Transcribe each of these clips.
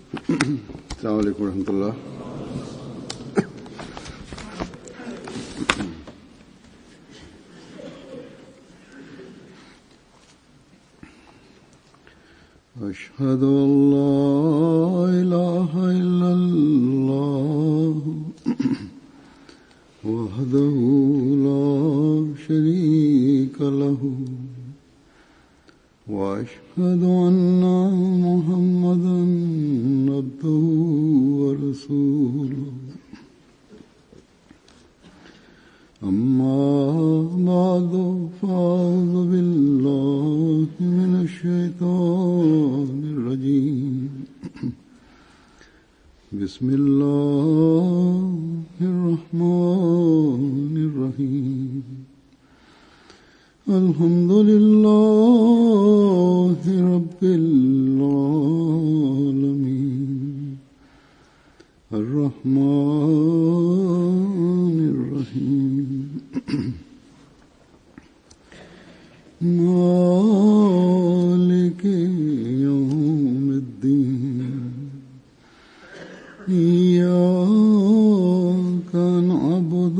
Assalamu alaikum warahmatullah. أشهد أن لا إله إلا الله وحده لا شريك له وأشهد أن محمدا عبده ورسوله أما بعد فأعوذ بالله من الشيطان الرجيم بسم الله الرحمن الرحيم الحمد لله رب العالمين الرحمن الرحيم مالك يوم الدين إياك نعبد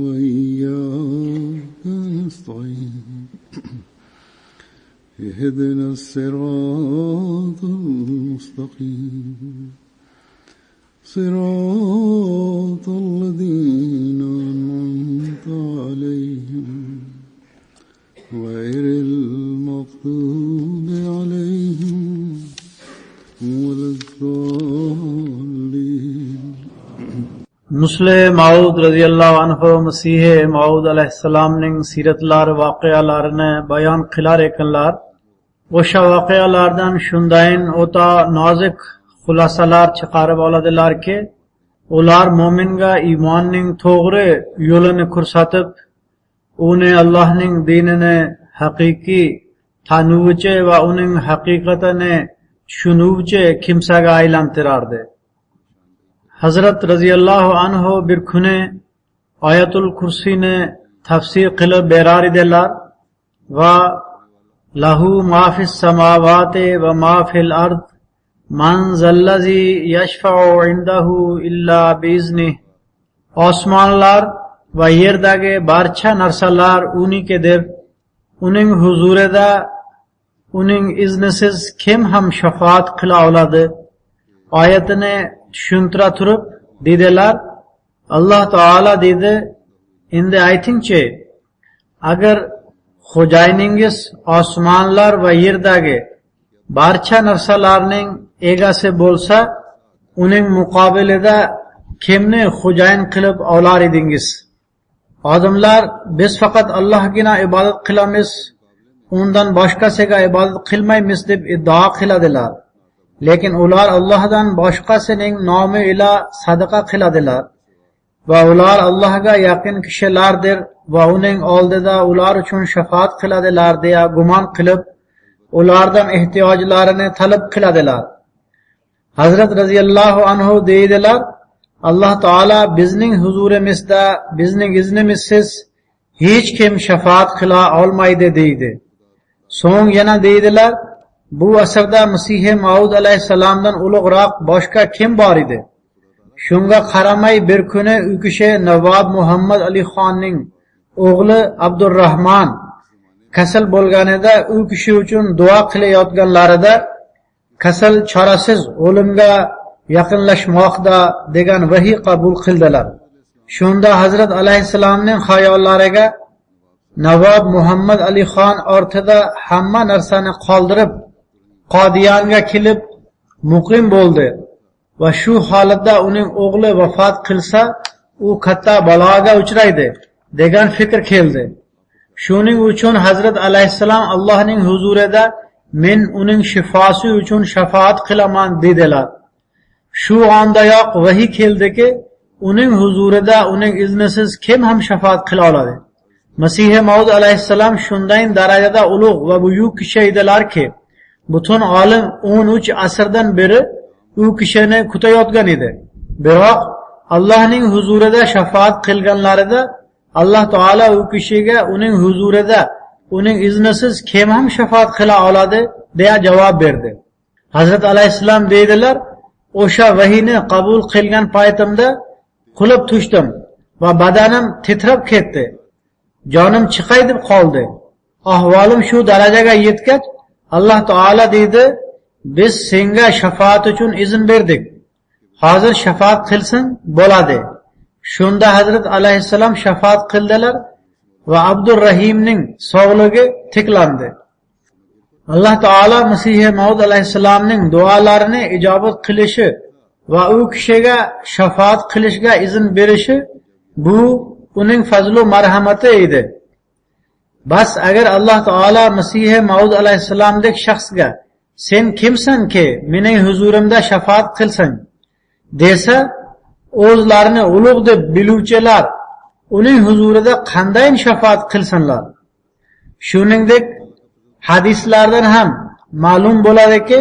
وإياك نستعين اهدنا الصراط المستقيم صراط الذين أنعمت عليهم غير المغضوب عليهم ولا الضالين. Muslim Maud radiyallahu anhu Masihe Maud aleyhisselamning siratlar vaqialarini bayon qilar ekanlar. O'sha vaqialardan shundayin o'ta nozik xulosalar chiqarib oladilarki, ular mo'minga iymonning to'g'ri yo'lini ko'rsatib, uni Allohning dinini haqiqiy tanuvchi va uning haqiqatini tushunuvchi kimsaga aylantirardi. Hazrat radhiyallohu anhu bir kuni Ayatul Kursini tafsir qilib berar edilar va lahu ma fis samawati va ma fil ard man zallazi yashfa'u indahu illa biiznih. Osmonlar va yerdagi barcha narsalar unikidir. Uning huzurida uning iznisiz kim ham shafoat qila oladi? Oyatini tushuntira turib dedilar, Alloh taolo dedi, endi aytingchi, agar xo'jayiningiz osmonlar va yerdagi barcha narsalarning egasi bo'lsa, uning muqobilida kimni xo'jayin qilib olar edingiz? Odamlar biz faqat Allohgina ibodat qilamiz, undan boshqasiga ibodat qilmaymiz deb iddao qiladilar. Lekin ular Allohdan boshqasining nomi ila sadaqa qiladilar va ular Allohga yaqin kishilardir va uning oldida ular uchun shafaat qiladilar deya gumon qilib, ulardan ehtiyojlarini talab qiladilar. Hazrat radhiyallohu anhu deydilar, Alloh taolo bizning huzurimizda bizning iznimizsiz hech kim shafaat qila olmaydi deydi. So'ng yana deydilar, bu asrda Masih Maud alayhissalomdan ulug'roq boshqa kim bor edi? Shunga qaramay bir kuni u kishi Navob Muhammad Ali Xonning o'g'li Abdurrahmon kasal bo'lganida u kishi uchun duo qilayotganlarida kasal chorasiz o'limga yaqinlashmoqda degan vahiy qabul qildilar. Shunda Hazrat alayhissalomning xayollariga Navob Muhammad Ali Xon ortida hamma narsani qoldirib Qodiyonga kelib muqim bo'ldi va shu holatda uning o'g'li vafot qilsa, u katta baloga uchraydi degan fikr keldi. Shuning uchun Hazrat alayhissalom Allohning huzurida men uning shifosi uchun shafaat qilaman dedilar. Shu ondayoq vahiy keldiki, uning huzurida uning iznisiz kim ham shafaat qila oladi? Masih Maud alayhissalom shundayin darajada ulug' va buyuk kishi edilarki, butun olim 13 asrdan beri u kishini kutayotgan edi. Biroq Allohning huzurida shafaat qilganlarida Alloh taolo u kishiga uning huzurida uning iznisiz kim ham shafaat qila oladi deya javob berdi. Hazrat alayhissalom deydilar, o'sha vahiyni qabul qilgan paytimda qulib tushdim va badanim titrab ketdi. Jonim chiqay deb qoldi. Ahvolim shu darajaga yetgach, Alloh taolo dedi, biz senga shafaat uchun izn berdik. Hozir shafaat qilsang bo'ladi. Shunda Hazrat alayhissalom shafaat qildilar va Abdurrahimning sog'ligi tiklandi. Alloh taolo Masih Maud alayhissalomning duolarini ijobat qilishi va u kishiga shafaat qilishga izn berishi bu uning fazlu marhamati edi. Bas agar Alloh taolo Masih Maud alayhissalomdek shaxsga sen kimsan-ki mening huzurimda shafaat qilsang desa, o'zlarini ulug' deb biluvchilar uning huzurida qanday shafaat qilsinlar? Shuningdek hadislardan ham ma'lum bo'ladiki,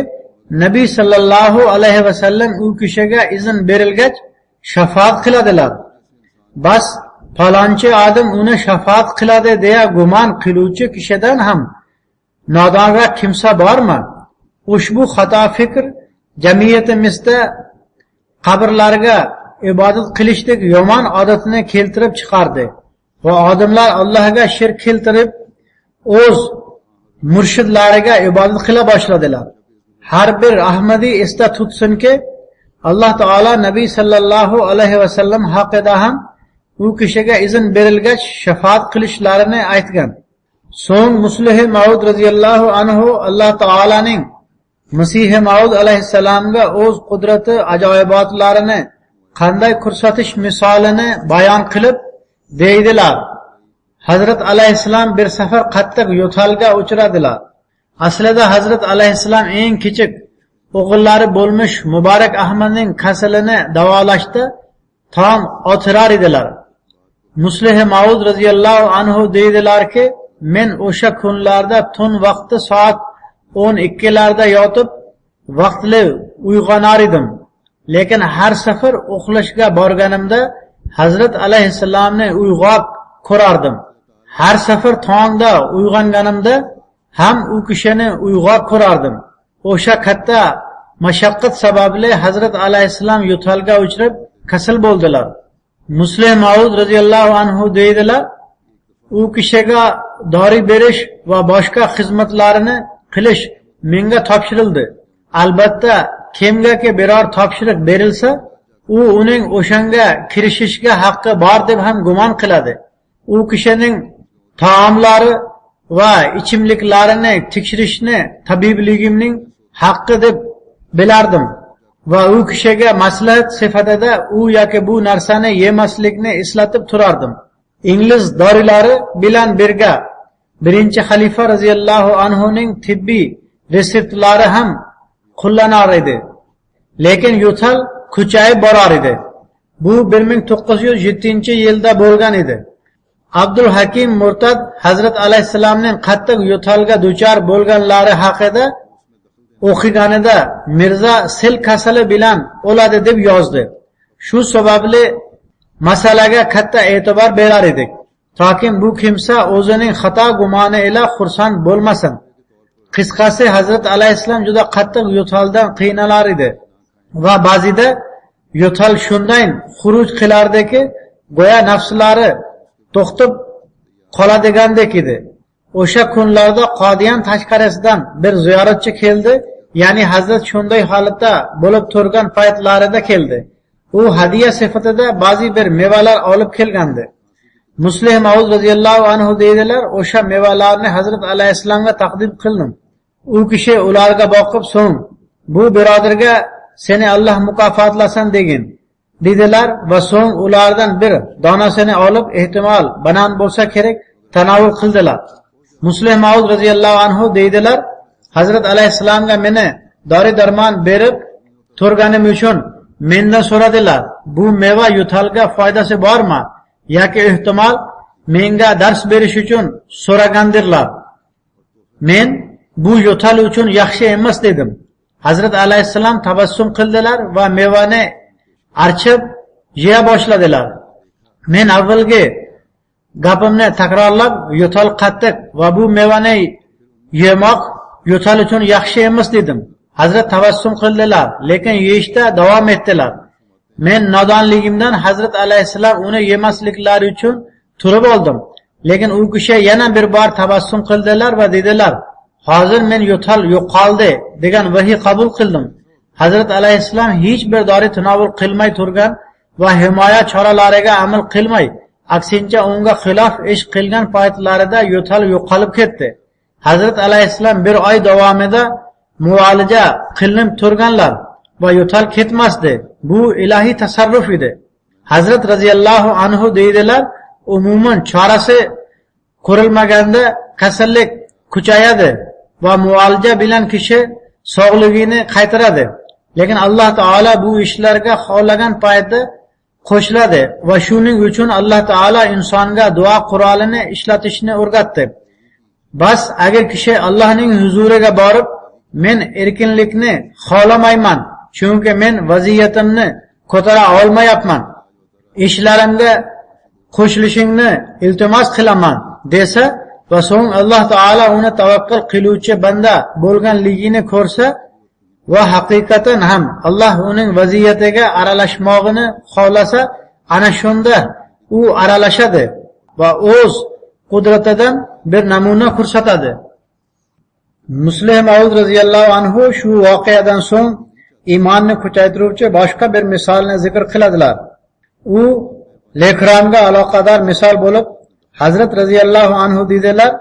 Nabiy sallallohu alayhi vasallam u kishiga izn berilgach shafaat qiladilar. Bas falonchi odam uni shafaat qiladi deya gumon qiluvchi kishidan ham nodonroq kimsa bormi? Ushbu xato fikr jamiyatimizda qabrlarga ibodat qilishlik yomon odatini keltirib chiqardi va odamlar Allohga shirk keltirib o'z murshidlariga ibodat qila boshladilar. Har bir Ahmadiy esda tutsinki, Alloh taolo Nabiy sallallohu alayhi vasallam haqida ham u kishiga izn berilgach shafaat qilishlarini aytgan. So'ng Muslih Maud radhiyallohu anhu Alloh taolaning Masih Maud alayhissalomga o'z qudrati ajoyibotlarini qanday ko'rsatish misolini bayon qilib deydilar. Hazrat alayhissalom bir safar qattiq yo'talga uchradilar. Aslida Hazrat alayhissalom eng kichik o'g'illari bo'lmish Muborak Ahmadning kasalini davolashda tom o'tirar edilar. Muslih Maud radhiyallohu anhu deydilarki, men o'sha kunlarda tun vaqti soat 12 larda yotib vaqtli uyg'onar edim. Lekin har safar uxlashga borganimda Hazrat alayhissalomni uyg'oq ko'rardim. Har safar tongda uyg'onganimda ham u kishini uyg'oq ko'rardim. O'sha katta mashaqqat sababli Hazrat alayhissalom yo'talga uchrab kasal bo'ldilar. Muslih Maud radhiyallohu anhu deydilar, u kishiga dori berish va boshqa xizmatlarini qilish menga topshirildi. Albatta kimgaki biror topshiriq berilsa, u uning o'shanga kirishishga haqqi bor deb ham gumon qiladi. U kishining taomlari va ichimliklarini tekshirishni tabibligimning haqqi deb bilardim va u kishiga maslahat sifatida u yoki bu narsani yemaslikni eslatib turardim. Ingliz dorilari bilan birga birinchi xalifa radhiyallohu anhuning tibbiy retseptlari ham qo'llanar edi. Lekin yo'tal kuchayib borar edi. Bu 1907-yilda bo'lgan edi. Abdul Hakim Murtad Hazrat alayhissalomning qattiq yo'talga duchor bo'lganlari haqida o'qiganida Mirza sil kasali bilan o'ladi deb yozdi. Shu sababli masalaga katta e'tibor berar edik. Toki bu kimsa o'zining xato gumoni ila xursand bo'lmasin. Qisqasi Hazrat alayhissalom juda qattiq yo'taldan qiynalar edi va ba'zida yo'tal shunday xuruj qilardiki, go'yo nafslari to'xtab qoladigandek edi. O'sha kunlarda Qodiyan tashqarisidan bir ziyoratchi keldi, ya'ni Hazrat shunday holatda bo'lib turgan paytlarida keldi. U hadiya sifatida ba'zi bir mevalar olib kelgandi. Muslih Maud radhiyallohu anhu deydilar, o'sha mevalarni Hazrat alayhissalomga taqdim qildim. U kishi ularga boqib, so'ng bu birodarga seni Alloh mukofotlasin degin dedilar va so'ng ulardan bir donasini olib, ehtimol banan bo'lsa kerak, tanovul qildilar. Muslih Maud radhiyallohu anhu deydilar, Hazrat alayhissalomga meni dori darmon berib turganim uchun mendan so'radilar, bu meva yo'talga foydasi bormi yoki ehtimol menga dars berish uchun so'ragandirlar. Men bu yo'tal uchun yaxshi emas dedim. Hazrat alayhissalom tabassum qildilar va mevani archib yeya boshladilar. Men avvalgi gapimni takrorlab, yo'tal qattiq va bu mevani yemoq yo'tal uchun yaxshi emas dedim. Hazrat tabassum qildilar, lekin yeyishda davom etdilar. Men nodonligimdan Hazrat alayhissalom uni yemasliklari uchun turib oldim. Lekin u kishi yana bir bor tabassum qildilar va dedilar: "Hozir men yo'tal yo'qoldi" degan vahiy qabul qildim. Hazrat alayhissalom hech bir dori tanovul qilmay turgan va himoya choralariga amal qilmay, aksincha unga xilof ish qilgan paytlarida yo'tal yo'qolib ketdi. Hazrat alayhissalom bir oy davomida muolaja qilinib turganlar va yo'tal ketmasdi. Bu ilohiy tasarruf edi. Hazrat radhiyallohu anhu deydilar, umuman chorasi ko'rilmaganda kasallik kuchayadi va muolaja bilan kishi sog'ligini qaytaradi. Lekin Alloh taolo bu ishlarga xohlagan paytda qo'shiladi va shuning uchun Alloh taolo insonga duo qurolini ishlatishni o'rgatdi. Bas agar kishi Allohning huzuriga borib, men erkinlikni xohlamayman, chunki men vaziyatimni ko'tara olmayapman, ishlarimga qo'shilishingni iltimos qilaman desa va so'ng Alloh taolo uni tavakkul qiluvchi banda bo'lganligini ko'rsa va haqiqatan ham Alloh uning vaziyatiga aralashmoqni xohlasa, ana shunda u aralashadi va o'z qudratidan bir namuna ko'rsatadi. Muslim Maud radhiyallohu anhu shu voqeadan so'ng iymonni kuchaytiruvchi boshqa bir misolni zikr qiladilar. U lekramga aloqador misol bo'lib, Hazrat radhiyallohu anhu dedilar: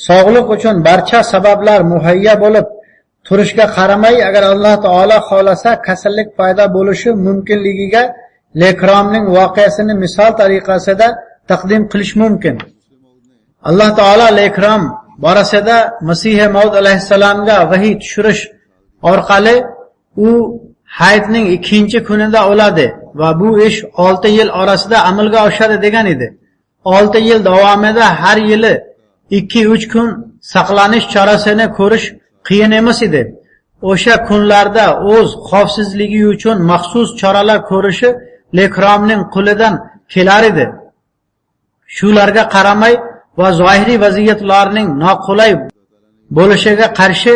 "Sog'liq uchun barcha sabablar muhayyo bo'lib turishga qaramay, agar Alloh taolo xohlasa kasallik paydo bo'lishi mumkinligiga lekromning voqeasini misol tariqasida taqdim qilish mumkin." Alloh taolo lekrom borasida Masih Maud alayhissalomga vahiy tushirish orqali u hayitning 2-kunida o'ladi va bu ish 6 yil orasida amalga oshadi degan edi. 6 yil davomida har yili 2-3 kun saqlanish chorasini ko'rish qiyin emas edi. O'sha kunlarda o'z xavfsizligi uchun maxsus choralar ko'rishi lekromning qo'lidan kelar edi. Shularga qaramay va zohiriy vaziyatlarning noqulay bo'lishiga qarshi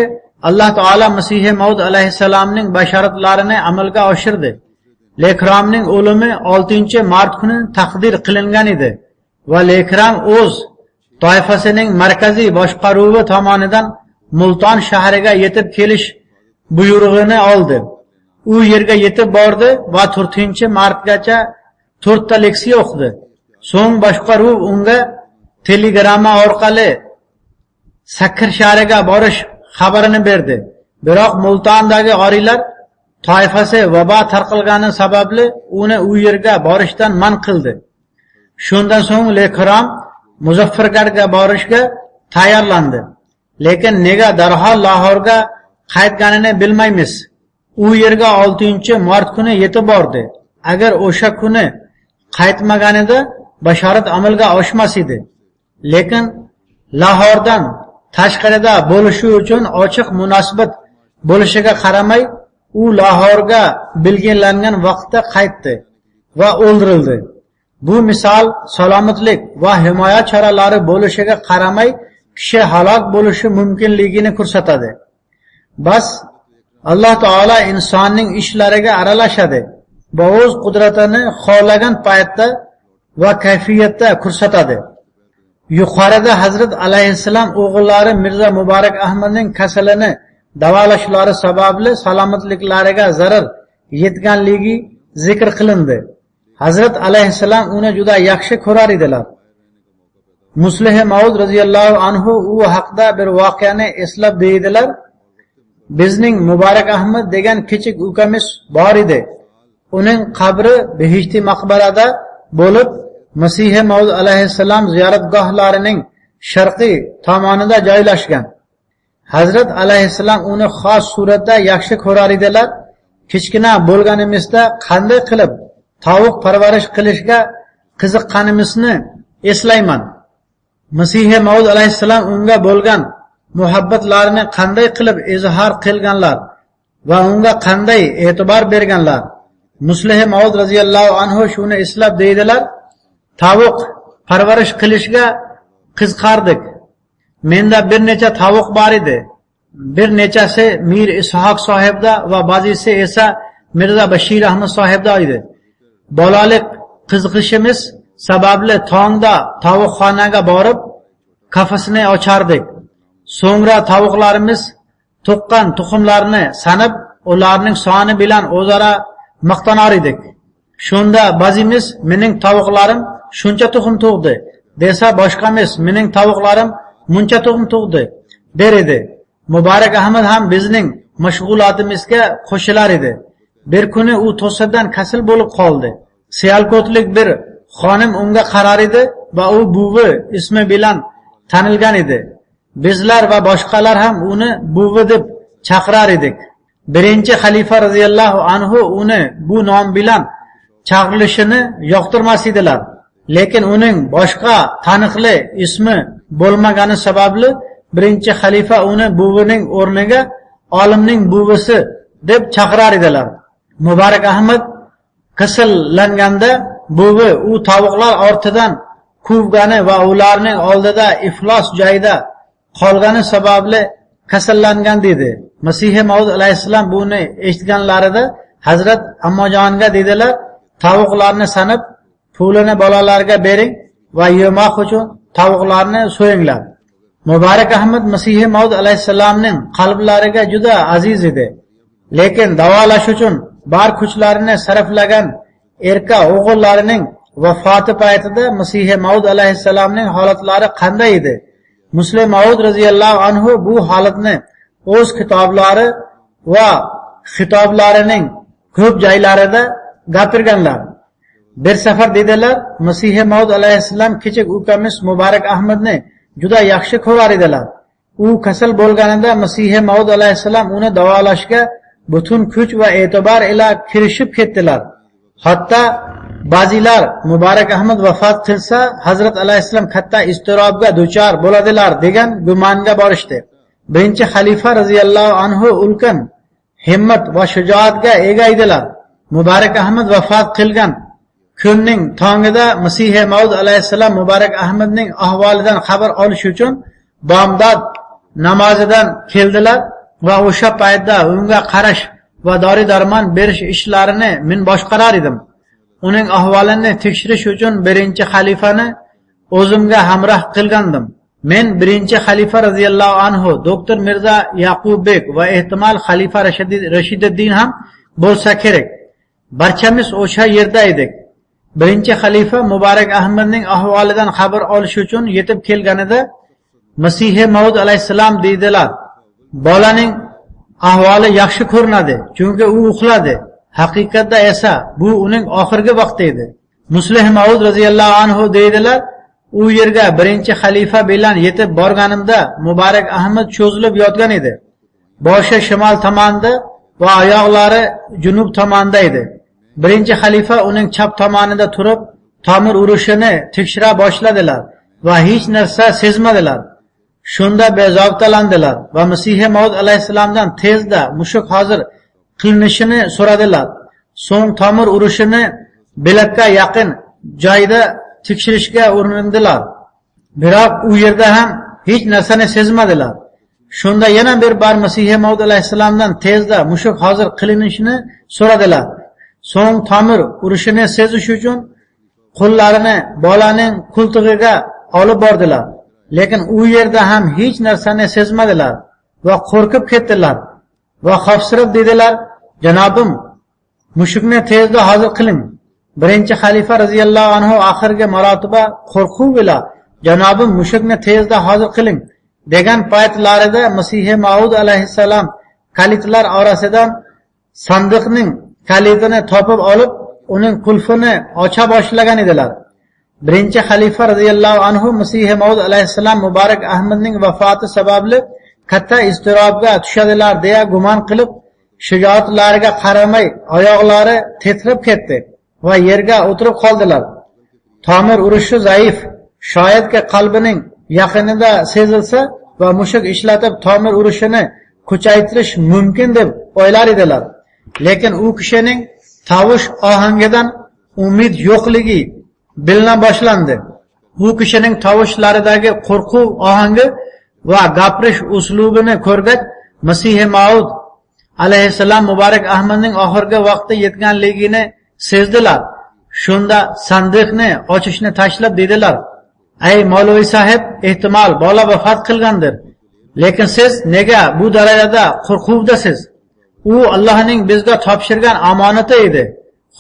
Alloh taolo Masih Maud alayhissalomning bashoratlarini amalga oshirdi. Lekromning o'limi 6-mart kuni taqdir qilingan edi va lekrom o'z toifasining markaziy boshqaruvi tomonidan Multon shahriga yetib kelish buyrug'ini oldi. U yerga yetib bordi va 4-martgacha 4 ta leksiya o'qidi. So'ng boshqaruv unga telegramma orqali Sakkir shahriga borish xabarini berdi. Biroq Multondagi oriylar toifasi vabo tarqalgani sababli uni u yerga borishdan man qildi. Shundan so'ng lekrom Muzaffargarga borishga tayyorlandi. Lekin nega darhol Lahorga qaytganini bilmaymiz. U yerga 6-mart kuni yetib bordi. Agar o'sha kuni qaytmaganida bashorat amalga oshmas edi. Lekin Lahordan tashqarida bo'lishi uchun ochiq munosabat bo'lishiga qaramay, u Lahorga belgilangan vaqtda qaytdi va o'ldirildi. Bu misol salomatlik va himoya choralari bo'lishiga qaramay kishi halok bo'lishi mumkinligini ko'rsatadi. Bas Alloh taolo insonning ishlariga aralashadi va o'z qudratini xohlagan paytda va kayfiyatda ko'rsatadi. Yuqorida Hazrat alayhissalom o'g'illari Mirza Muborak Ahmadning kasalini davolashlari sababli salomatliklariga zarar yetganligi zikr qilindi. Hazrat alayhissalom uni juda yaxshi ko'rar edilar. Muslim Maud radhiyallohu anhu u haqda bir voqeani eslab deydilar: "Bizning Muborak Ahmad degan kichik ukamiz bor edi. Uning qabri Behishti maqbarada bo'lib, Masih Maud alayhissalom ziyoratgohlarining sharqiy tomonida joylashgan. Hazrat alayhissalom uni xos suratda yaxshi ko'rar edilar. Kichkina bo'lganimizda qanday qilib tovuq parvarish qilishga qiziqqanimizni eslayman. Masih Maud alayhissalom unga bo'lgan muhabbatlarini qanday qilib izhor qilganlar va unga qanday e'tibor berganlar." Muslim Maud radhiyallohu anhu shuni eslab deydilar: "Tovuq parvarish qilishga qiziqardik. Menda bir necha tovuq bor edi. bir nechasi Mir Ishoq sohibda va ba'zisi esa Mirza Bashir Ahmad sohibda edi. Bolalik qiziqishimiz sababli tongda tovuqxonaga borib kafasini ochardik. So'ngra tovuqlarimiz tuqqan tuxumlarni sanib, ularning soni bilan o'zaro maqtanar edik. Shunda ba'zimiz mening tovuqlarim shuncha tuxum tug'di desa, boshqamiz mening tovuqlarim muncha tuxum tug'di der edi. Muborak Ahmad ham bizning mashg'ulotimizga qo'shilar edi. Bir kuni u to'sadan kasal bo'lib qoldi. Siyalkotlik bir xonim unga qarar edi va u buvi ismi bilan tanilgan edi. Bizlar va boshqalar ham uni buvi deb chaqirar edik. Birinchi xalifa radhiyallohu anhu uni bu nom bilan chaqirilishini yoqtirmas edilar. Lekin uning boshqa taniqli ismi bo'lmagani sababli birinchi xalifa uni buvining o'rniga olimning buvisi deb chaqirar edilar. Muborak Ahmad kasallanganda buvi u tovuqlar ortidan quvgani va ularning oldida iflos joyda qolgani sababli kasallangan dedi. Masih Maud alayhissalom buni eshitganlarida Hazrat Ammojonga dedilar, tovuqlarni sanib, pulini bolalarga bering va yemoq uchun tovuqlarni so'yinglar. Muborak Ahmad Masih Maud alayhissalomning qalblariga juda aziz edi. Lekin davolash uchun bar kuchlarini sarflagan erka o'g'illarining vafoti paytida Masih Maud alayhissalomning holatlari qanday edi? Muslim Maud radhiyallohu anhu bu holatni o'z kitoblari va xitoblarining ko'p joylarida gapirganlar. Bir safar dedilar, Masih Maud alayhissalom kichik ukamiz Muborak Ahmadni juda yaxshi ko'rar edilar. U kasal bo'lganida Masih Maud alayhissalom uni davolashga butun kuch va e'tibor ila kirishib ketdilar. Hatto ba'zilar Muborak Ahmad vafot qilsa, Hazrat alayhissalom katta iztirobga duchor bo'ladilar degan gumonga borishdi. Birinchi xalifa radhiyallohu anhu ulkan himmat va shijoatga ega edilar. Muborak Ahmad vafot qilgan kunning tongida Masih Maud alayhissalom Muborak Ahmadning ahvolidan xabar olish uchun bomdod namozidan keldilar va o'sha paytda unga qarash va dori-darmon berish ishlarini men boshqarar edim. Uning ahvolini tekshirish uchun birinchi xalifani o'zimga hamroh qilgandim. Men birinchi xalifa radhiyallohu anhu, doktor Mirza Yaqubbek va ehtimol xalifa Rashididdin ham bo'lsa kerak. Barchamiz o'sha yerda edik. Birinchi xalifa Muborak Ahmadning ahvolidan xabar olish uchun yetib kelganida Masih Maud alayhissalom deydilar, bolaning ahvoli yaxshi ko'rinadi, chunki u uxladi. Haqiqatda esa bu uning oxirgi vaqti edi. Muslim Maud radhiyallohu anhu deydilar, u yerga birinchi xalifa bilan yetib borganimda Muborak Ahmad cho'zilib yotgan edi. Boshi shimol tomonda va oyoqlari junub tomonda edi. Birinchi xalifa uning chap tomonida turib, tomir urishini tekshira boshladilar va hech narsa sezmadilar. Shunda bezovtalandilar va Masih Maud alayhissalomdan tezda mushuk hozir qilinishini so'radilar. So'ng tomir urishini bilakka yaqin joyda tekshirishga urindilar. Biroq u yerda ham hech narsani sezmadilar. Shunda yana bir bor Masih Maud alayhissalomdan tezda mushuk hozir qilinishini so'radilar. So'ng tomir urishini sezish uchun qo'llarini bolaning qo'ltig'iga olib bordilar. Lekin u yerda ham hech narsani sezmadilar va qo'rqib ketdilar va xavfsirab dedilar, janobim, mushukni tezda hozir qiling. Birinchi xalifa radhiyallohu anhu oxirgi marotaba qo'rquv bilan, janobim, mushukni tezda hozir qiling degan paytlarida Masih Maud alayhissalom kalitlar orasidan sandiqning kalitini topib olib, uning qulfini ocha boshlagan edilar. Birinchi xalifa radhiyallohu anhu Masih Maud alayhissalom Muborak Ahmadning vafoti sababli katta iztirobga tushadilar deya gumon qilib, shijoatlariga qaramay oyoqlari titrab ketdi va yerga o'tirib qoldilar. Tomir urishi zaif, shoyatki qalbining yaqinida sezilsa va mushuk ishlatib tomir urishini kuchaytirish mumkin deb o'ylar edilar. Lekin u kishining tovush ohangidan umid yo'qligi bilina boshlandi. U kishining tovushlaridagi qo'rquv ohangi va gapirish uslubini ko'rgach, Masihi Maud alayhissalom Muborak Ahmadning oxirgi vaqti yetganligini sezdilar. Shunda sandiqni ochishni tashlab dedilar: "Ey Mavloviy sahib, ehtimol bola vafot qilgandir. Lekin siz nega bu darajada qo'rquvdasiz? U Allohning bizga topshirgan omonati edi.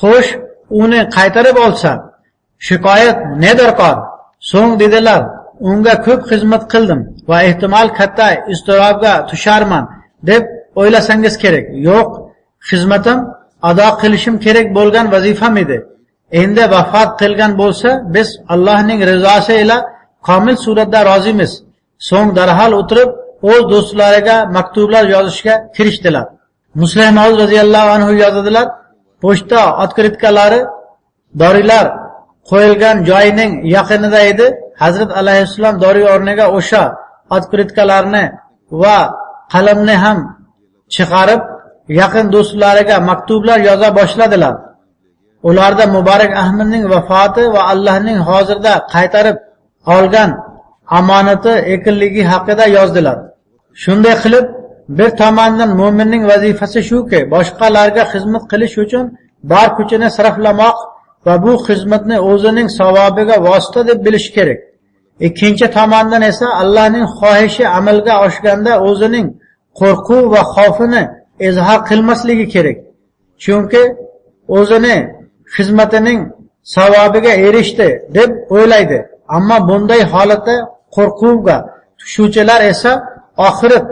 Xo'sh, uni qaytarib olsa, shikoyat ne darkor?" So'ng dedilar: "Unga ko'p xizmat qildim va ehtimol katta iztirobga tusharman deb o'ylasangiz kerak. Yo'q, xizmatim ado qilishim kerak bo'lgan vazifam edi. Endi vafot qilgan bo'lsa, biz Allohning rizosi ila komil suratda rozimiz." So'ng darhol o'tirib, o'z do'stlariga maktublar yozishga kirishdilar. Muslih Maud roziyallohu anhu yozadilar: "Pochta otkritkalari dorilar qo'yilgan joyining yaqinida edi. Hazrat alayhissalom dori o'rniga o'sha otkritkalarni va qalamni ham chiqarib, yaqin do'stlariga maktublar yoza boshladilar. Ularda Muborak Ahmadning vafoti va Allohning hozirda qaytarib olgan omonati ekinligi haqida yozdilar. Shunday qilib, bir tomondan mo'minning vazifasi shuki, boshqalarga xizmat qilish uchun bor kuchini sarflamoq va bu xizmatni o'zining savobiga vosita deb bilish kerak. Ikkinchi tomondan esa Allohning xohishi amalga oshganda o'zining qo'rquv va xavfini izhor qilmasligi kerak. Chunki o'zini xizmatining savobiga erishdi deb o'ylaydi. Ammo bunday holatda qo'rquvga tushuvchilar esa oxirat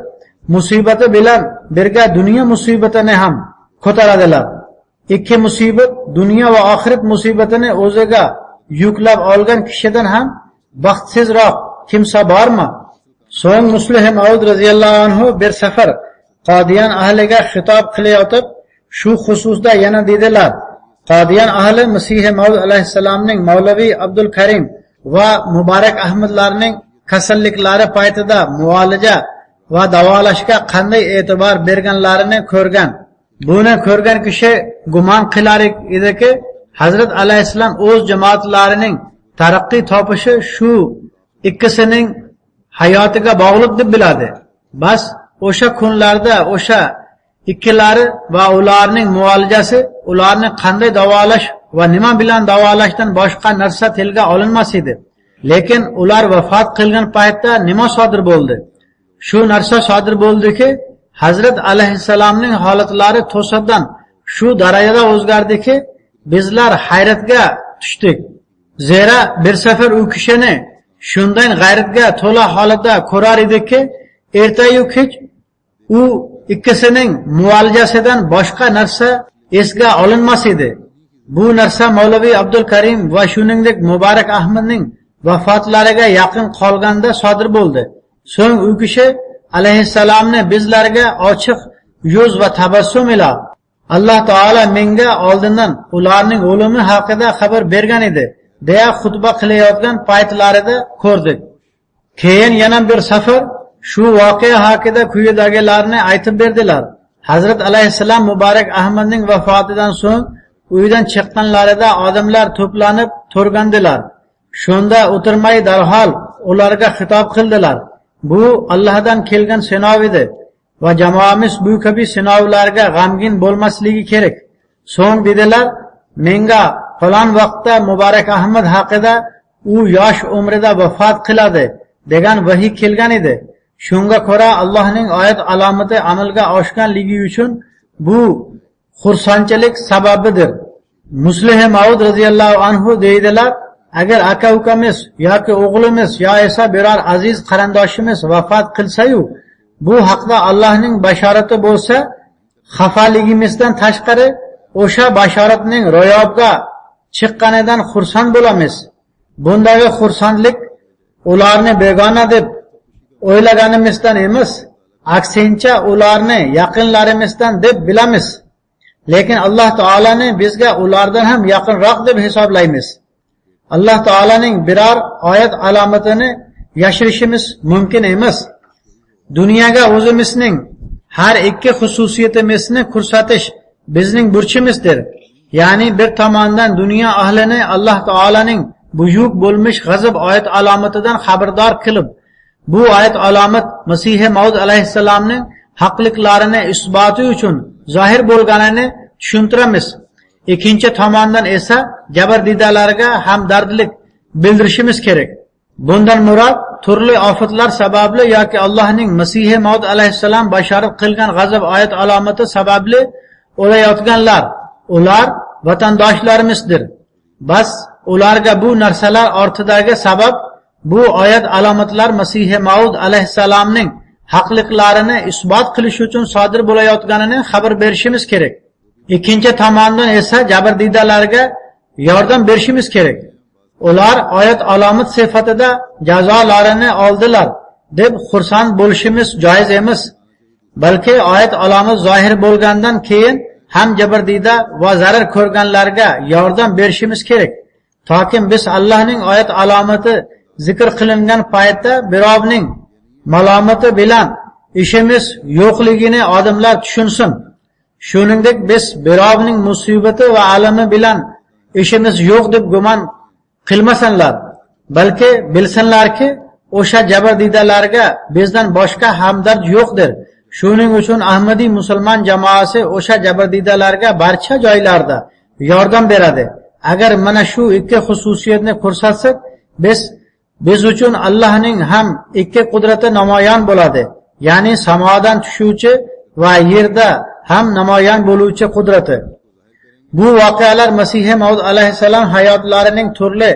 musibati bilan birga dunyo musibatini ham ko'taradilar. Ikki musibat, dunyo va oxirat musibatini o'ziga yuklab olgan kishidan ham baxtsizroq kimsa bormi? So'ng Muslih Maud roziyallohu anhu bir safar Qodiyan ahliga xitob qilayotib shu xususda yana dedilar: "Qodiyan ahli Masihi Maud alayhissalomning Mavlaviy Abdul Karim va Muborak Ahmadlarning kasalliklari paytida muolaja va davolashga qanday e'tibor berganlarini ko'rgan. Buni ko'rgan kishi gumon qilar ediki, Hazrat alayhissalom o'z jamoatlarining taraqqiy topishi shu ikkisining hayotiga bog'liq deb biladi. Bas o'sha kunlarda o'sha ikkilari va ularning muolajasi, ularni qanday davolash va nima bilan davolashdan boshqa narsa tilga olinmas edi. Lekin ular vafot qilgan paytda nima sodir bo'ldi? Shu narsa sodir bo'ldiki, Hazrat alayhissalomning holatlari to'satdan shu darajada o'zgardiki, bizlar hayratga tushdik. Zira bir safar u kishini shunday g'ayratga to'la holatda ko'rar edikki, ertayu kech u ikkisining muolajasidan boshqa narsa esga olinmas edi. Bu narsa Mavlaviy Abdul Karim va shuningdek Muborak Ahmadning vafotlariga yaqin qolganda sodir bo'ldi. So'ng u kishi alayhissalomni bizlarga ochiq yuz va tabassum ila Alloh taolo menga oldindan ularning o'limi haqida xabar bergan edi deya xutba qilayotgan paytlarida ko'rdik. Keyin yana bir safar shu voqea haqida quyidagilarni aytib berdilar. Hazrat alayhissalom Muborak Ahmadning vafotidan so'ng uydan chiqqanlarida odamlar to'planib turgandilar. Shunda o'tirmay darhol ularga xitob qildilar. Bu Allohdan kelgan sinov edi va jamoamiz bu kabi sinovlarga g'amgin bo'lmasligi kerak. So'ng dedilar: "Menga falon vaqtda Muborak Ahmad haqida u yosh umrida vafot qiladi degan vahiy kelgan edi. Shunga ko'ra Allohning oyat alomati amalga oshganligi uchun bu xursandchilik sababidir." Muslih Maud roziyallohu anhu deydilar: "Agar aka ukamiz yoki o'g'limiz yo esa biror aziz qarindoshimiz vafot qilsa-yu, bu haqda Allohning bashorati bo'lsa, xafaligimizdan tashqari o'sha bashoratning ro'yobga chiqqanidan xursand bo'lamiz. Bundagi xursandlik ularni begona deb o'ylaganimizdan emas, aksincha ularni yaqinlarimizdan deb bilamiz. Lekin Alloh taolani bizga ulardan ham yaqinroq deb hisoblaymiz. Alloh taolaning biror oyat alomatini yashirishimiz mumkin emas. Dunyoga o'zimizning har ikki xususiyatimizni ko'rsatish bizning burchimizdir. Ya'ni bir tomondan dunyo ahlini Alloh taolaning buyuk bo'lmish g'azab oyat alomatidan xabardor qilib, bu oyat alomat Masihi Maud alayhissalomning haqliklarini isboti uchun zohir bo'lganini tushuntiramiz. Ikkinchi tomondan esa jabrdidalarga hamdardlik bildirishimiz kerak. Bundan murod turli ofatlar sababli yoki Allohning Masihi Maud alayhissalom bashorat qilgan g'azab oyat alomati sababli o'layotganlar, ular vatandoshlarimizdir. Bas ularga bu narsalar ortidagi sabab bu oyat alomatlar Masihi Maud alayhissalomning haqliklarini isbot qilish uchun sodir bo'layotganini xabar berishimiz kerak. Ikkinchi tomondan esa jabrdidalarga yordam berishimiz kerak. Ular oyat alomat sifatida jazolarini oldilar deb xursand bo'lishimiz joiz emas. Balki oyat alomat zohir bo'lgandan keyin ham jabrdida va zarar ko'rganlarga yordam berishimiz kerak. Toki biz Allohning oyat alomati zikr qilingan paytda birovning malomati bilan ishimiz yo'qligini odamlar tushunsin. Shuningdek biz birovning musibati va alami bilan ishimiz yo'q deb gumon qilmasinlar, balki bilsinlarki o'sha jabrdidalarga bizdan boshqa hamdard yo'qdir. Shuning uchun Ahmadiy musulmon jamoasi o'sha jabrdidalarga barcha joylarda yordam beradi. Agar mana shu ikki xususiyatni ko'rsatsak, biz uchun Allohning ham ikki qudrati namoyon bo'ladi. Ya'ni samodan tushuvchi va yerda ham namoyon bo'luvchi qudrati. Bu voqealar Masihi Maud alayhissalom hayotlarining turli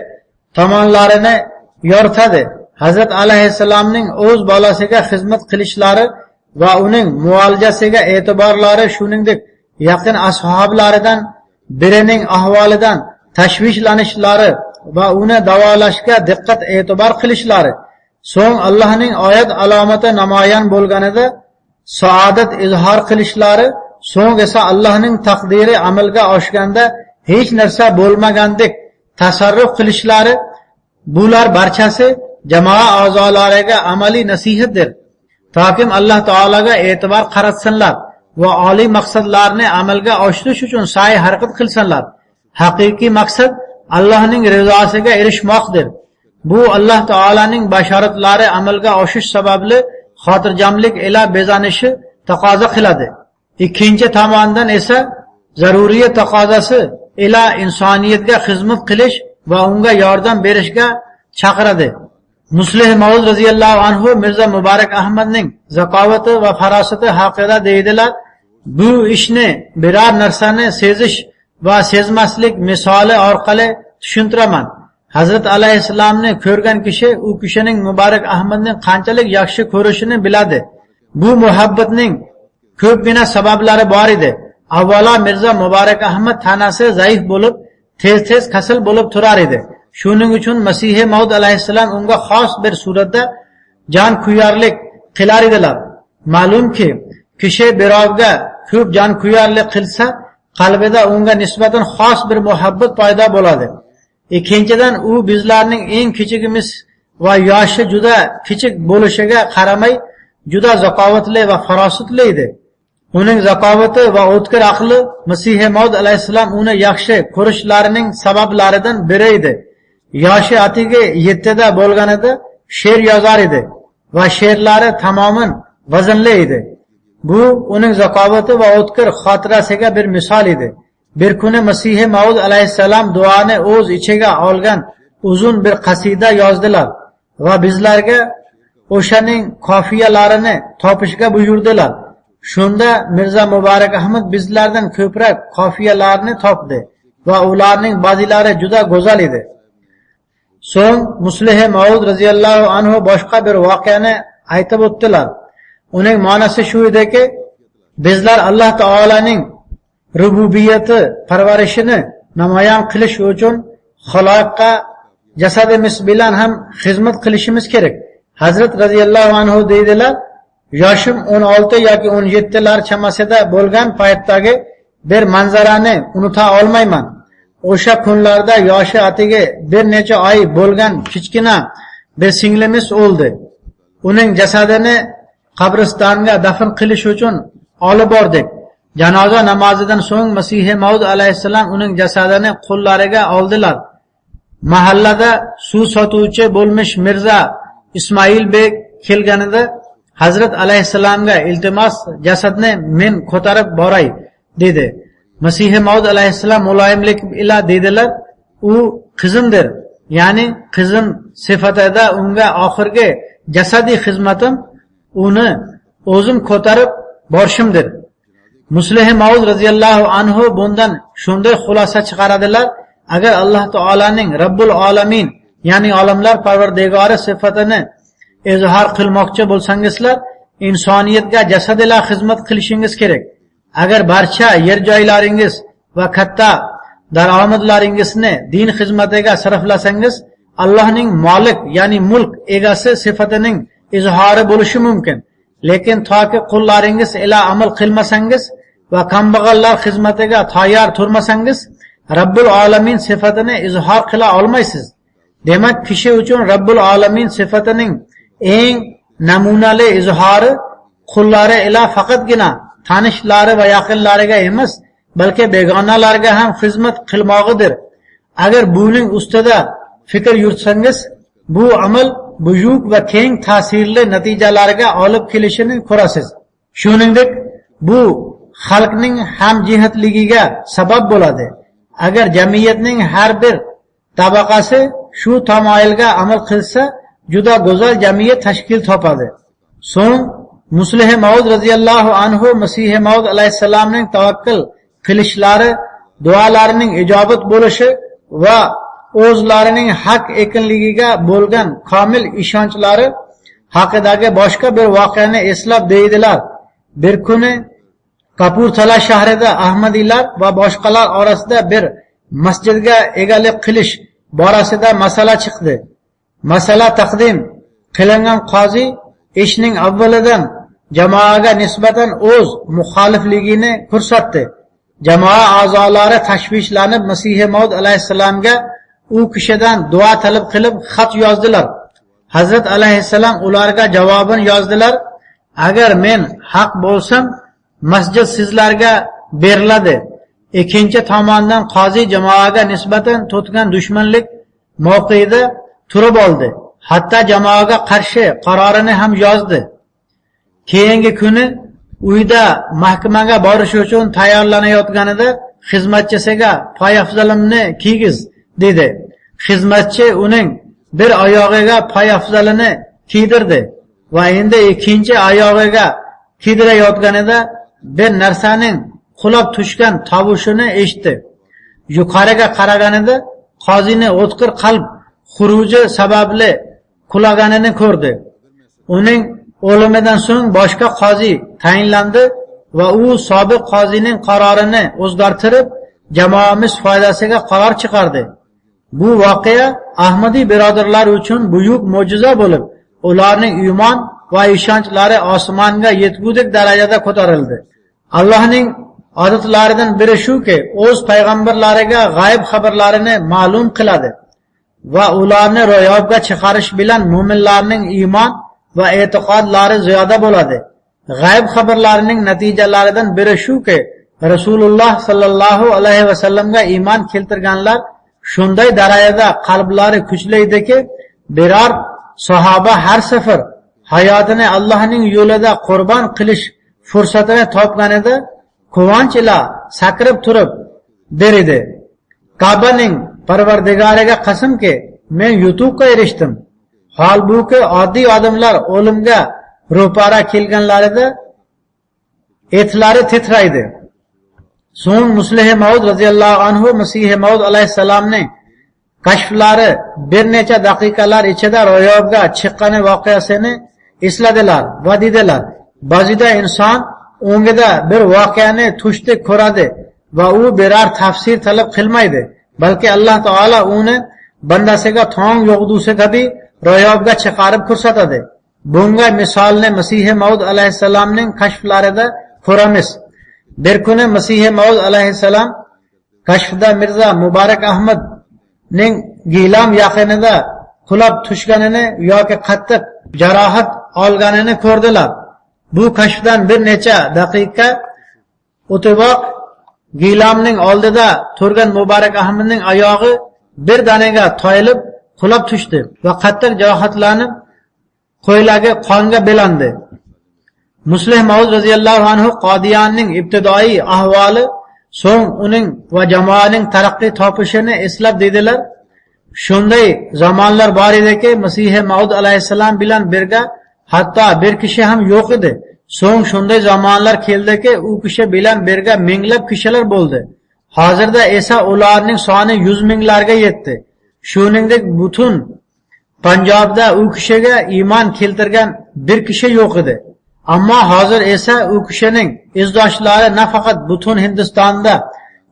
tomonlarini yoritadi. Hazrat alayhissalomning o'z bolasiga xizmat qilishlari va uning muolajasiga e'tiborlari, shuningdek yaqin ashablaridan birining ahvolidan tashvishlanishlari va uni davolashga diqqat e'tibor qilishlari, so'ng Allohning oyat alomati namoyon bo'lganida saodat izhor qilishlari, so'ng esa Allohning taqdiri amalga oshganda hech narsa bo'lmagandek tasarruf qilishlari, bular barchasi jamoa a'zolariga amaliy nasihatdir. Toki Alloh taologa e'tibor qaratsinlar va oliy maqsadlarni amalga oshirish uchun sa'y harakat qilsinlar. Haqiqiy maqsad Allohning rizosiga erishmoqdir. Bu Alloh taolaning bashoratlari amalga oshish sababli xotirjamlik ila bezanishi taqozo qiladi. Ikkinchi tomondan esa zaruriyat taqozosi ila insoniyatga xizmat qilish va unga yordam berishga chaqiradi. Muslih Maud roziyallohu anhu Mirza Muborak Ahmadning zakovati va farosati haqida deydilar: bu ishni biror narsani sezish va sezmaslik misoli orqali tushuntiraman. Hazrat alayhissalomni ko'rgan kishi u kishining Muborak Ahmadning qanchalik yaxshi ko'rishini biladi. Bu muhabbatning ko'pgina sabablari bor edi. Avvalo Mirza Muborak Ahmad tanasi zaif bo'lib, tez kasal bo'lib turar edi. Shuning uchun Masihi Maud alayhissalom unga xos bir suratda jon kuyarlik qilar edilar. Ma'lumki, kishi birovga ko'p jon kuyarlik qilsa, qalbida unga nisbatan xos bir muhabbat paydo bo'ladi. Ikkinchidan, u bizlarning eng kichigimiz va yoshi juda kichik bo'lishiga qaramay juda zakovatli va farosatli edi. Uning zakovati va o'tkir aqli Masihi Maud alayhissalom uni yaxshi ko'rishlarining sabablaridan biri edi. Yoshi atigi 7 da bo'lganida she'r yozar edi va she'rlari tamoman vaznli edi. Bu uning zakovati va o'tkir xotirasiga bir misol edi. Bir kuni Masihi Maud alayhissalom duoni o'z ichiga olgan uzun bir qasida yozdilar va bizlarga o'shaning qofiyalarini topishga buyurdilar. Shunda Mirza Muborak Ahmad bizlardan ko'proq qofiyalarni topdi va ularning ba'zilari juda go'zal edi. So'ng Muslih Maud roziyallohu anhu boshqa bir voqeani aytib o'tdilar. Uning ma'nosi shu ediki, bizlar Alloh taolaning rububiyati parvarishini namoyon qilish uchun xaloqqa jasadimiz bilan ham xizmat qilishimiz kerak. Hazrat roziyallohu anhu deydilar: yoshim 16 yoki 17 lar chamasida bo'lgan paytdagi bir manzarani unuta olmayman. O'sha kunlarda yoshi atigi bir necha oy bo'lgan kichkina bir singlimiz o'ldi. Uning jasadini qabristonga dafn qilish uchun olib bordik. Janoza namozidan so'ng Masihi Maud alayhissalom uning jasadini qo'llariga oldilar. Mahallada suv sotuvchi bo'lmish Mirza Ismoil bek kelganida Hazrat alayhissalomga iltimos jasadni men ko'tarib boray dedi. Masih Maud alayhissalom muloyimlik bilan dedilar, u qizimdir. Ya'ni qizim sifatida unga oxirgi jasadiy xizmatim uni o'zim ko'tarib borishimdir. Muslih Maud radhiyallohu anhu bundan shunday xulosa chiqaradilar, agar Alloh taolaning Rabbul Alamin, ya'ni olamlar Parvardigori sifatini izhor qilmoqchi bo'lsangizlar, insoniyatga jasad bilan xizmat qilishingiz kerak. Agar barcha yer joylaringiz va katta daromadlaringizni din xizmatiga sarflasangiz, Allohning molik, ya'ni mulk egasi sifatining izhori bo'lishi mumkin. Lekin toki qullaringiz ila amal qilmasangiz va kambag'allar xizmatiga tayyor turmasangiz, Rabbul Alamin sifatini izhor qila olmaysiz. Demak, kishi uchun Rabbul Alamin sifatining eng namunali izhori qullari ila faqatgina tanishlari va yaqinlariga emas, balki begonalarga ham xizmat qilmog'idir. Agar buning ustida fikr yuritsangiz, bu amal buyuk va keng ta'sirli natijalarga olib kelishini ko'rasiz. Shuningdek, bu xalqning hamjihatligiga sabab bo'ladi. Agar jamiyatning har bir tabaqasi shu tamoyilga amal qilsa, juda go'zal jamiyat tashkil topadi. So'ng Muslih Maud radhiyallohu anhu Masih Maud alayhissalomning tavakkul qilishlari, duolarining ijobat bo'lishi va o'zlarining haq ekanligiga bo'lgan komil ishonchlari haqidagi boshqa bir voqeani eslab deydilar. Bir kuni Kapurtala shahrida Ahmadiylar va boshqalar orasida bir masjidga egalik qilish borasida masala chiqdi. Masala taqdim qilingan qozi ishning avvalidan jamoaga nisbatan o'z muxolifligini ko'rsatdi. Jamoa a'zolari tashvishlanib Masih Maud alayhissalomga u kishidan duo talab qilib xat yozdilar. Hazrat alayhissalom ularga javoban yozdilar: agar men haq bo'lsam, masjid sizlarga beriladi. Ikkinchi tomondan qozi jamoaga nisbatan tutgan dushmanlik mavqeida turib oldi. Hatto jamoaga qarshi qarorini ham yozdi. Keyingi kuni uyda mahkamaga borish uchun tayyorlanayotganida xizmatchisiga poyafzalimni kiygiz dedi. Xizmatchi uning bir oyog'iga poyafzalini kiydirdi va endi ikkinchi oyog'iga kiydirayotganida bir narsaning qulab tushgan tovushini eshitdi. Yuqoriga qaraganida qozini o'tkir qalb xuruji sababli qulaganini ko'rdi. Uning o'limidan so'ng boshqa qozi tayinlandi va u sobiq qozining qarorini o'zgartirib, jamoamiz foydasiga qaror chiqardi. Bu voqea Ahmadiy birodarlar uchun buyuk mo'jiza bo'lib, ularning iymon va ishonchlari osmonga yetgudek darajada ko'tarildi. Allohning odatlaridan biri shuki, o'z payg'ambarlariga g'ayb xabarlarini ma'lum qiladi va ularni ro'yobga chiqarish bilan mu'minlarning iymon va e'tiqodlari ziyoda bo'ladi. G'ayb xabarlarining natijalaridan biri shuki, Rasululloh sallallohu alayhi va sallamga iymon keltirganlar shunday darajada qalblari kuchliydiki, biror sahoba har safar hayotini Allohning yo'lida qurbon qilish fursatini topganida quvonch ila sakrab turib der edi: Ka'baning Parvardigoriga qasamki, men yutuqqa erishdim. Holbuki oddiy odamlar o'limga ro'para kelganlarida etlari titraydi. So'ng Muslih Maud radhiyallohu anhu Masih Maud alayhissalomning kashflari bir necha daqiqalar ichida ro'yobga chiqqani voqeasini esladilar va dedilar: ba'zida inson o'ngida bir voqeani tushdek ko'radi va u biror tafsir talab qilmaydi, balki Alloh taolo uni bandasiga tong yog'dusi kabi ro'yobga chiqarib ko'rsatadi. Bunga misolni Masih Maud alayhissalomning kashflarida ko'ramiz. Bir kuni Masih Maud alayhissalom kashfda Mirza Muborak Ahmadning Gilam yaqinida qulab tushganini yoki qattiq jarohat olganini ko'rdilar. Bu kashfdan bir necha daqiqa o'tiboq Gilamning oldida turgan Muborak Ahmadning oyog'i bir danaga toyilib qulab tushdi va qattiq jarohatlanib qo'ylagi qonga belandi. Muslih Maud roziyallohu anhu Qodiyanning ibtidoiy ahvoli, so'ng uning va jamoaning taraqqiy topishini eslab dedilar. Shunday zamonlar bor ediki, Masih Maud alayhissalom bilan birga hatto bir kishi ham yo'q edi. So'ng shunday zamonlar keldiki, u kishi bilan birga minglab kishilar bo'ldi. Hozirda esa ularning soni 100 minglarga yetdi. Shuningdek, butun Panjobda u kishiga iymon keltirgan bir kishi yo'q edi. Ammo hozir esa u kishining izdoshlari nafaqat butun Hindistonda,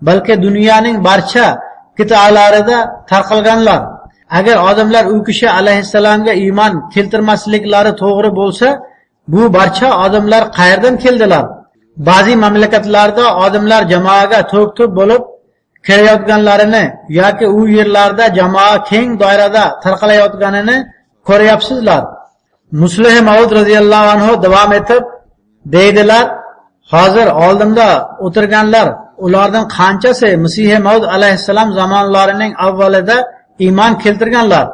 balki dunyoning barcha qit'alarida tarqalganlar. Agar odamlar u kishi alayhissalomga iymon keltirmasliklari to'g'ri bo'lsa, bu barcha odamlar qayerdan keldilar? Ba'zi mamlakatlarda odamlar jamoaga to'p-to'p bo'lib kelayotganlarini yoki u yerlarda jamoa keng doirada tarqalayotganini ko'ryapsizlar. Muslih Maud roziyallohu anhu davom etib deydilar, hozir oldimda o'tirganlar, ulardan qanchasi Masih Maud alayhissalom zamonlarining avvalida iymon keltirganlar?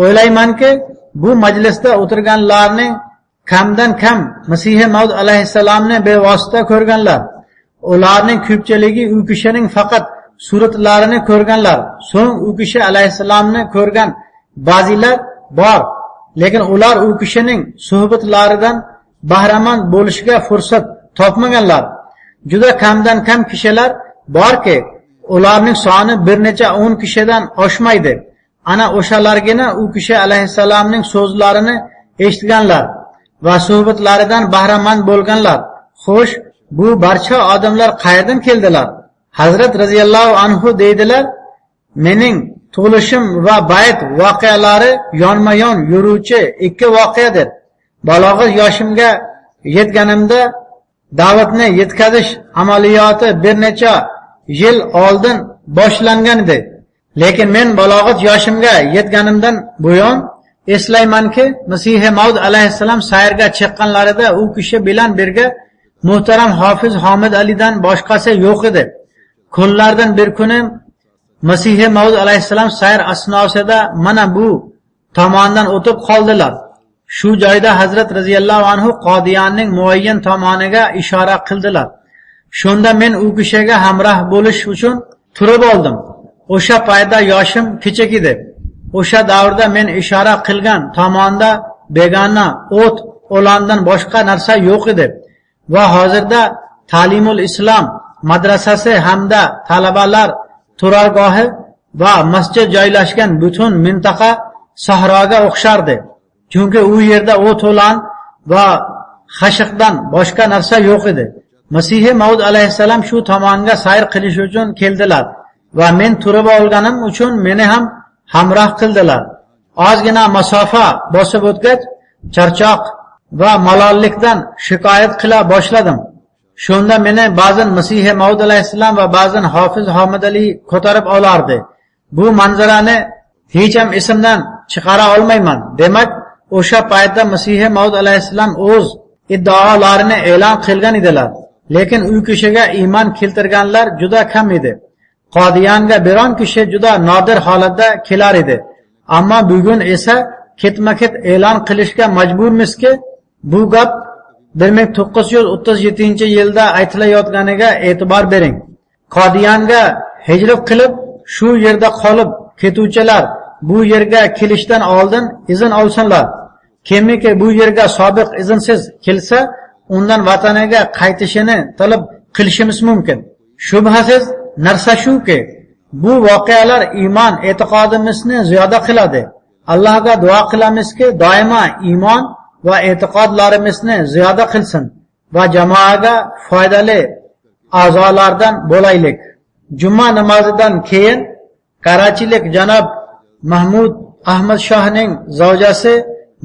O'ylaymanki, bu majlisda o'tirganlarning kamdan kam Masih Maud alayhissalomni bevosita ko'rganlar. Ularning ko'pchiligi u kishining faqat suratlarini ko'rganlar. So'ng u kishi alayhissalomni ko'rgan ba'zilar bor, lekin ular u kishining suhbatlaridan bahramand bo'lishga fursat topmaganlar. Juda kamdan kam kishilar borki, ularning soni bir necha 10 kishidan oshmaydi. Ana o'shalargina u kishi alayhissalomning so'zlarini eshitganlar va suhbatlaridan bahramand bo'lganlar. Xo'sh, bu barcha odamlar qayerdan keldilar? Hazrat roziyallohu anhu deydilar, mening tug'ilishim va bayt voqealari yonma-yon yuruvchi ikki voqeadir. Balog'at yoshimga yetganimda da'vatni yetkazish amaliyoti bir necha yil oldin boshlangan edi. Lekin men balog'at yoshimga yetganimdan buyon eslaymanki, Masih Maud alayhissalom sayrga chiqqanlarida u kishi bilan birga muhtaram Hofiz Hamid Alidan boshqasi yo'q edi. Kunlardan bir kuni Masih Maud alayhissalom sayr asnosida mana bu tomondan o'tib qoldilar. Shu joyda Hazrat roziyallohu anhu Qodiyanning muayyan tomoniga ishora qildilar. Shunda men u kishiga hamroh bo'lish uchun turib oldim. O'sha paytda yoshim kichik edi. O'sha davrda men ishora qilgan tomonda begona o't o'landan boshqa narsa yo'q edi. Va hozirda Ta'limul Islom madrasasi hamda talabalar turargohi va masjid joylashgan butun mintaqa sahroga o'xshardi. Chunki u yerda o't o'lan va xashiqdan boshqa narsa yo'q edi. Masih Maud alayhissalom shu tomonga sayr qilish uchun keldilar va men turib olganim uchun meni ham hamroh qildilar. Ozgina masofa bosib o'tgach, charchoq va malollikdan shikoyat qila boshladim. Shunda meni ba'zan Masih Maud alayhissalom va ba'zan Hofiz Hamid Ali ko'tarib olardi. Bu manzarani hech ham esimdan chiqara olmayman. Demak, o'sha paytda Masih Maud alayhissalom o'z iddaolarini e'lon qilgan edilar. Lekin u kishiga iymon keltirganlar juda kam edi. Qodiyanga biron kishi juda nodir holatda kelar edi. Ammo bugun esa ketma-ket e'lon qilishga majburmizki, bu gap 1937-yilda aytilayotganiga e'tibor bering. Qodiyanga hijrat qilib, shu yerda qolib ketuvchilar bu yerga kelishdan oldin izn olsinlar. Kimiki bu yerga sobiq iznsiz kelsa, undan vataniga qaytishini talab qilishimiz mumkin. Shubhasiz narsa shuki, bu voqealar iymon e'tiqodimizni ziyoda qiladi. Allohga duo qilamizki, doimo iymon va e'tiqodlarimizni ziyoda qilsin va jamoaga foydali a'zolardan bo'laylik. Juma namozidan keyin Karachilik janob Mahmud Ahmad Shohning zavjasi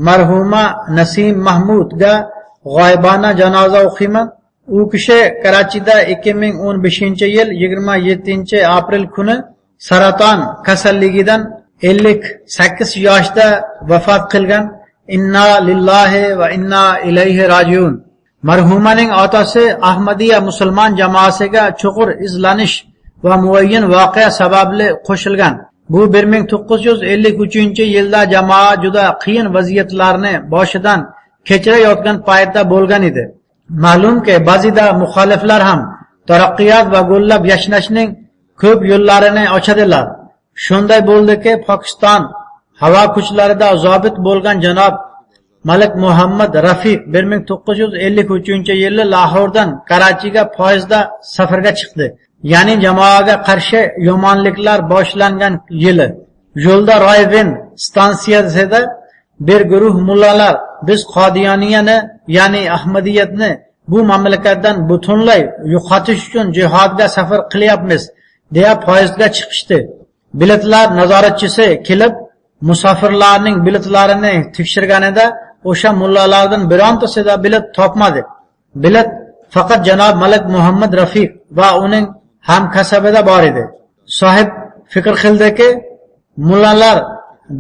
marhuma Nasim Mahmudga g'oyibona janoza o'qiyman. U kishi Karachida 2015-yil 27-aprel kuni saraton kasalligidan 58 yoshda vafot qilgan. Inna lillahi va inna ilayhi rajiun. Marhumaning otasi Ahmadiya musulmon jamoasiga chuqur izlanish va muayyan voqea sababli qo'shilgan. Bu 1953-yilda jamoa juda qiyin vaziyatlarni boshidan kechirayotgan paytda bo'lgan edi. Ma'lumki ba'zida muxoliflar ham taraqqiyot va gullab yashnashning ko'p yo'llarini ochadilar. Shunday bo'ldiki, Pokiston havo kuchlarida zobit bo'lgan janob Malik Muhammad Rafiq 1953-yili Lahordan Karachiga poyezdda safarga chiqdi. Ya'ni jamoaga qarshi yomonliklar boshlangan yili. Yo'lda Royven stansiyasida bir guruh mullalar biz Qodiyoniyani, ya'ni Ahmadiyatni bu mamlakatdan butunlay yo'qotish uchun jihodga safar qilyapmiz deya poyezdga chiqishdi. Biletlar nazoratchisi kelib musofirlarning biletlarini tekshirganida o'sha mullalardan birontasida bilet topmadi. Bilet faqat janob Malik Muhammad Rafiq va uning hamkasabida bor edi. Sohib fikr qildiki, mullalar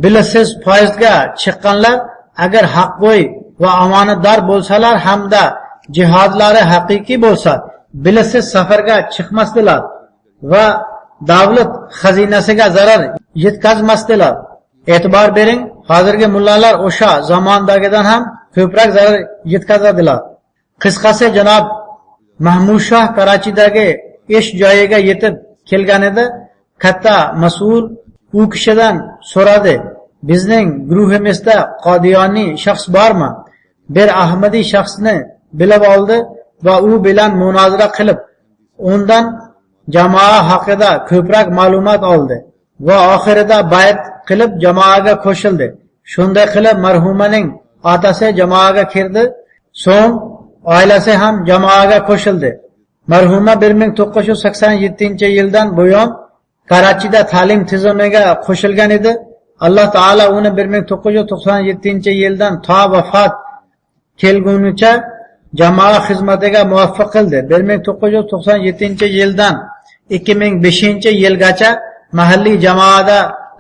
biletsiz poyezdga chiqqanlar agar haqgo'y va omonatdor bo'lsalar hamda jihodlari haqiqiy bo'lsa, biletsiz safarga chiqmasdilar va davlat xazinasiga zarar yetkazmasdilar. E'tibor bering, hozirgi mullalar o'sha zamondagidan ham ko'proq zarar yetkazadilar. Qisqasi, janob Mahmud Shoh Karachidagi ish joyiga yetib kelganida katta mas'ul u kishidan so'radi: bizning guruhimizda Qodiyoniy shaxs bormi? Bir Ahmadiy shaxsni bilib oldi va u bilan munozara qilib, undan jamoa haqida ko'proq ma'lumot oldi va oxirida bay'at qilib jamoaga qo'shildi. Shunday qilib marhumaning otasi jamoaga kirdi, so'ng oilasi ham jamoaga qo'shildi. Marhuma 1987-yildan buyon Karachida ta'lim tizimiga qo'shilgan edi. Alloh taolo uni 1997-yildan to vafot kelgunicha jamoa xizmatiga muvaffaq qildi. 1997-yildan 2005-yilgacha mahalliy jamoada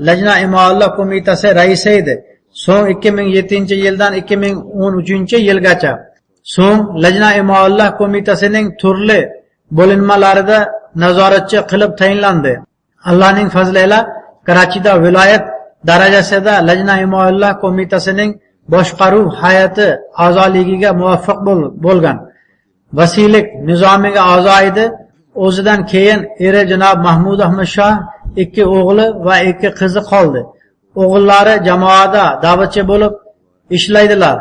Lajna Imoalloh qo'mitasi raisi edi. So'ng 2007-yildan 2013-yilgacha so'ng Lajna Imoalloh qo'mitasining turli bo'linmalarida nazoratchi qilib tayinlandi. Allohning fazli ila Karachida viloyat darajasida Lajna Imoalloh qo'mitasining boshqaruv hay'ati a'zoligiga muvaffaq bo'lgan. Vasiylik nizomiga a'zo edi. O'zidan keyin eri janob Mahmud Ahmad Shoh 2 o'g'li va 2 qizi qoldi. O'g'illari jamoada da'vatchi bo'lib ishlaydilar.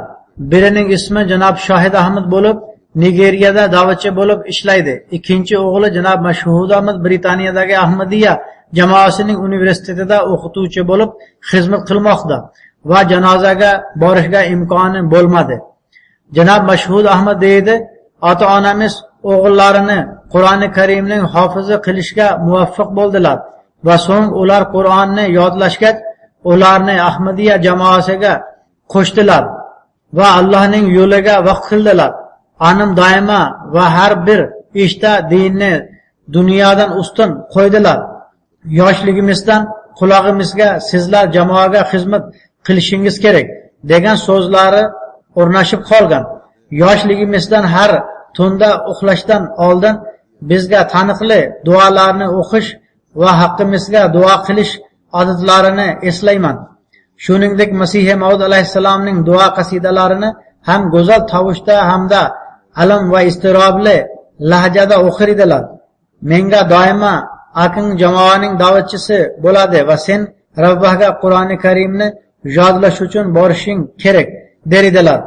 Birining ismi janob Shohid Ahmad bo'lib, Nigeriyada da'vatchi bo'lib ishlaydi. Ikkinchi o'g'li janob Mashhud Ahmad Britaniyadagi Ahmadiyya jamoasining universitetida o'qituvchi bo'lib xizmat qilmoqda va janozaga borishga imkoni bo'lmadi. Janob Mashhud Ahmad deydi: ota-onamiz o'g'illarini Qur'oni Karimning hofizi qilishga muvaffaq bo'ldilar va so'ng ular Qur'onni yodlashgach, ularni Ahmadiyya jamoasiga qo'shdilar va Allohning yo'liga vaqf qildilar. Anim doimo va har bir ishda dinni dunyodan ustun qo'ydilar. Yoshligimizdan qulog'imizga sizlar jamoaga xizmat qilishingiz kerak degan so'zlari o'rnashib qolgan. Yoshligimizdan har tunda uxlashdan oldin bizga taniqli duolarni o'qish va haqqimizga duo qilish odatlarini eslayman. Shuningdek, Masih Maud alayhissalomning duo qasidalarini ham go'zal tovushda hamda alam va istirobli lahjada o'qir edilar. Menga doimo aking jamoaning da'vatchisi bo'ladi va sen Rabbahga Qur'oni Karimni yodlash uchun borishing kerak der edilar.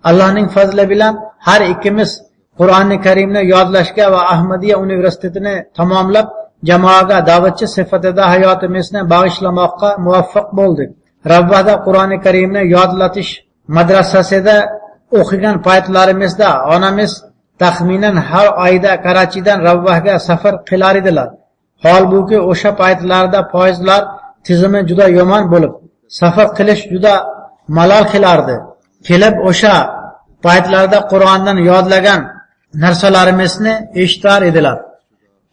Allohning fazli bilan har ikkimiz Qur'oni Karimni yodlashga va Ahmadiyya universitetini tamomlab jamoaga da'vatchi sifatida hayotimizni bag'ishlamoqqa muvaffaq bo'ldik. Rabbahda Qur'oni Karimni yodlatish madrasasida o'qigan paytlarimizda onamiz taxminan har oyda Karachidan Rabbahga safar qilar edilar. Holbuki o'sha paytlarda poyezdlar tizimi juda yomon bo'lib, safar qilish juda malol qilardi. Kelib o'sha paytlarda Qur'ondan yodlagan narsalarimizni eshitar edilar.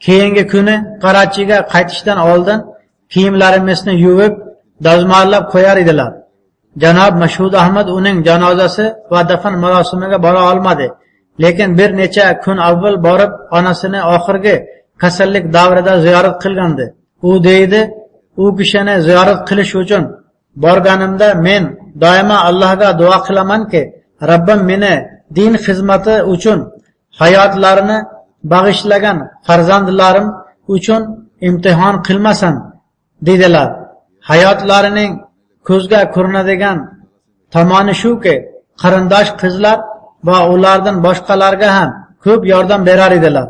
Keyingi kuni Karachiga qaytishdan oldin kiyimlarimizni yuvib, dazmollab qo'yar edilar. Janob Mashhud Ahmad uning janozasi va dafn marosimiga bora olmadi, lekin bir necha kun avval borib onasini oxirgi kasallik davrida ziyorat qilgandi. U deydi: u kishini ziyorat qilish uchun borganimda men doimo Allohga duo qilamanki, Rabbim meni din xizmati uchun hayotlarini bag'ishlagan farzandlarim uchun imtihon qilmasin dedilar. Hayotlarining ko'zga ko'rinadigan tomoni shuki, qarindosh qizlar va ulardan boshqalarga ham ko'p yordam berar edilar.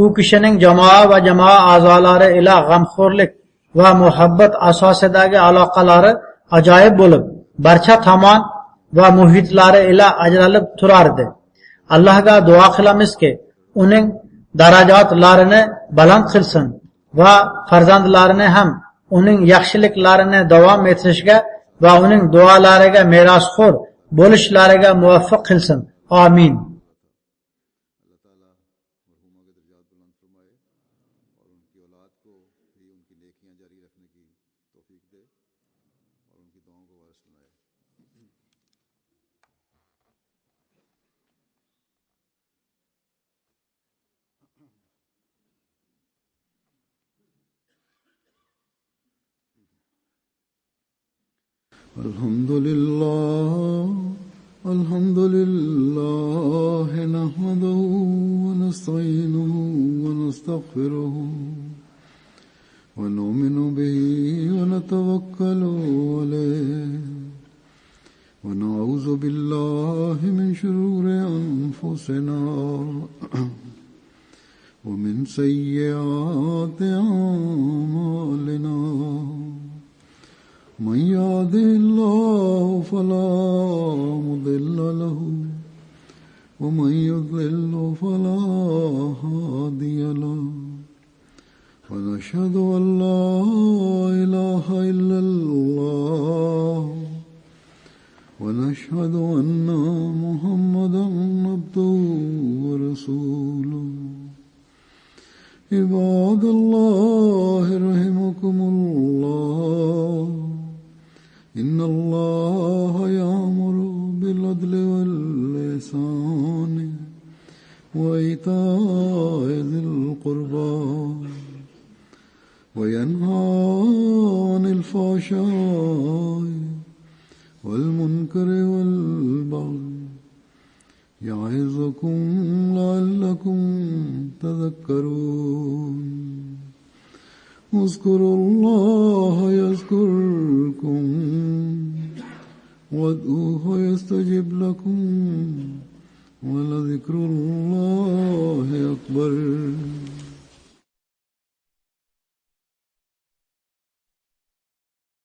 U kishining jamoa va jamoa a'zolari ila g'amxo'rlik va muhabbat asosidagi aloqalari ajoyib bo'lib, barcha tomon va muhitlari ila ajralib turardi. Allohga duo qilamizki, uning darajatlarini baland qilsin va farzandlarini ham uning yaxshiliklarini davom ettirishga va uning duolariga merosxo'r bo'lishlariga muvaffaq qilsin. Amin. الحمد لله نحمده ونستعينه ونستغفره ونؤمن به ونتوكل عليه ونعوذ بالله من شرور أنفسنا ومن سيئات أعمالنا من يهده الله فلا مضل له ومن يضلل فلا هادي له ونشهد أن لا إله إلا الله ونشهد أن محمدا عبده ورسوله عباد الله رحمكم الله إن الله يأمر بالعدل والإحسان وإيتاء ذي القربى وينهى عن الفحشاء والمنكر والبغي يعظكم لعلكم تذكرون اذكروا الله يذكركم وادعوه يستجب لكم ولذكر الله أكبر.